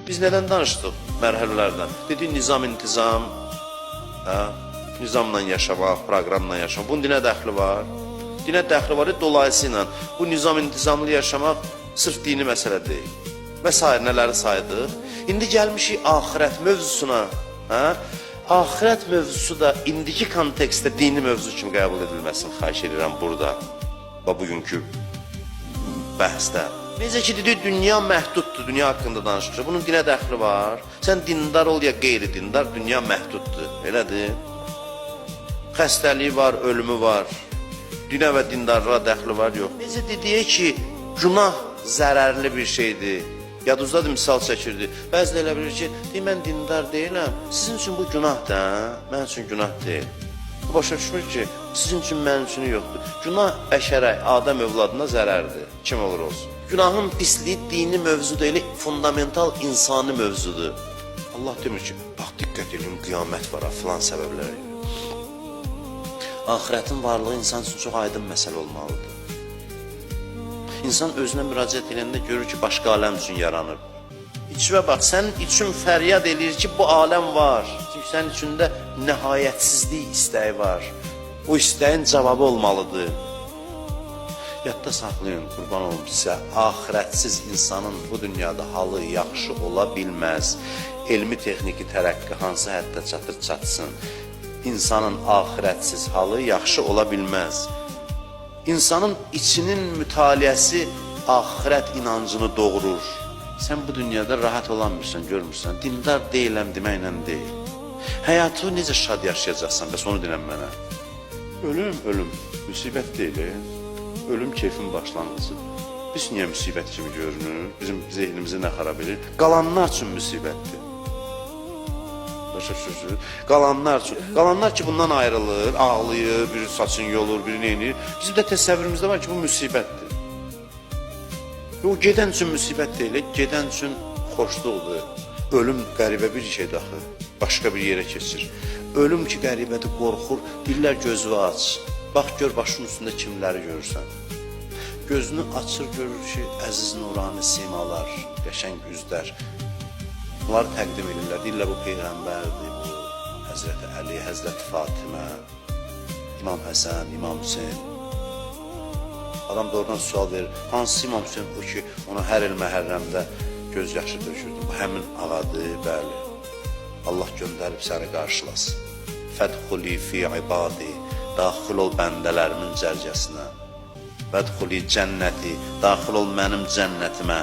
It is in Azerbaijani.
Biz nədən danışdıq mərhələlərdən? Dedik nizam-intizam, nizamla yaşamaq, proqramla yaşamaq. Bunun dinə dəxli var. Dinə dəxli var, dolayısıyla bu nizam-intizamlı yaşamaq sırf dini məsələ deyil. Və s. nələri saydıq? İndi gəlmişik axirət mövzusuna. Axirət mövzusu da indiki kontekstdə dini mövzu kimi qəbul edilməsini xahiş edirəm burada və bugünkü bəhsdə. Necə ki, dedik, dünya məhduddur, dünya haqqında danışmışıq. Bunun dinə dəxli var. Sən dindar ol ya qeyri-dindar, dünya məhduddur, elədir. Xəstəliyi var, ölümü var. Dinə və dindarlığa dəxli var, yox. Necə dedik ki, günah zərərli bir şeydir. Yadınızdadır, misal çəkirdi. Bəzilə elə bilir ki, mən dindar deyiləm, sizin üçün bu günahdır, mən üçün günah deyil. Bu başa düşmür ki, sizin üçün, mənim üçün yoxdur. Günah bəşərə, Adəm övladına zərərdir, kim olur olsun. Günahın pisliyi dini mövzu deyil, fundamental insani mövzudur. Allah demir ki, bax, diqqət edin, qiyamət var, filan səbəblərə. Axirətin varlığı insan üçün çox aydın məsələ olmalıdır. İnsan özünə müraciət edəndə görür ki, başqa aləm üçün yaranır. İçvə bax, sənin üçün fəryad edir ki, bu aləm var. Çünki sənin içində nəhayətsizlik istəyi var. O istəyin cavabı olmalıdır. Yadda saxlayın, qurban olum sizə, axirətsiz insanın bu dünyada halı yaxşı ola bilməz. Elmi texniki tərəqqi hansı həddə çatır çatsın. İnsanın axirətsiz halı yaxşı ola bilməz. İnsanın içinin mütaliəsi axirət inancını doğurur. Sən bu dünyada rahat olanmırsan, görmürsən. Dindar deyiləm deməklə deyil. Həyatı necə şad yaşayacaqsan, bəs onu dinən mənə. Ölüm, müsibət deyil. Ölüm keyfin başlanğıcıdır. Biz niyə müsibət kimi görünür? Bizim zehnimizi nə xarab edir? Qalanlar üçün müsibətdir. Başa sözü. Qalanlar ki bundan ayrılır, ağlayır, biri saçını yolur, biri neyini. Bizim də təsəvvürümüzdə var ki, bu müsibətdir. O gedən üçün müsibət deyil, gedən üçün xoşluqdur. Ölüm qəribə bir şeydir axı, başqa bir yerə keçir. Ölüm ki qəribədir, qorxur, dillər gözünü aç. Bax, gör başın üstündə kimləri görürsən. Gözünü açır, görür ki, əziz nurani simalar, qəşəng üzlər. Bunları təqdim edirlər, deyirlər bu Peyğəmbərdir, bu Həzrəti Əli, Həzrəti Fatimə, İmam Həsən, İmam Hüseyin. Adam doğrudan sual verir, hansı İmam Hüseyin bu ki, ona hər il məhərrəmdə göz yaşı döşürdü. Bu həmin ağadır, bəli. Allah göndərib səni qarşılasın. Fədxuli fi ibadi, daxil ol bəndələrimin cərgəsinə. Fədxuli cənnəti, daxil ol mənim cənnətimə.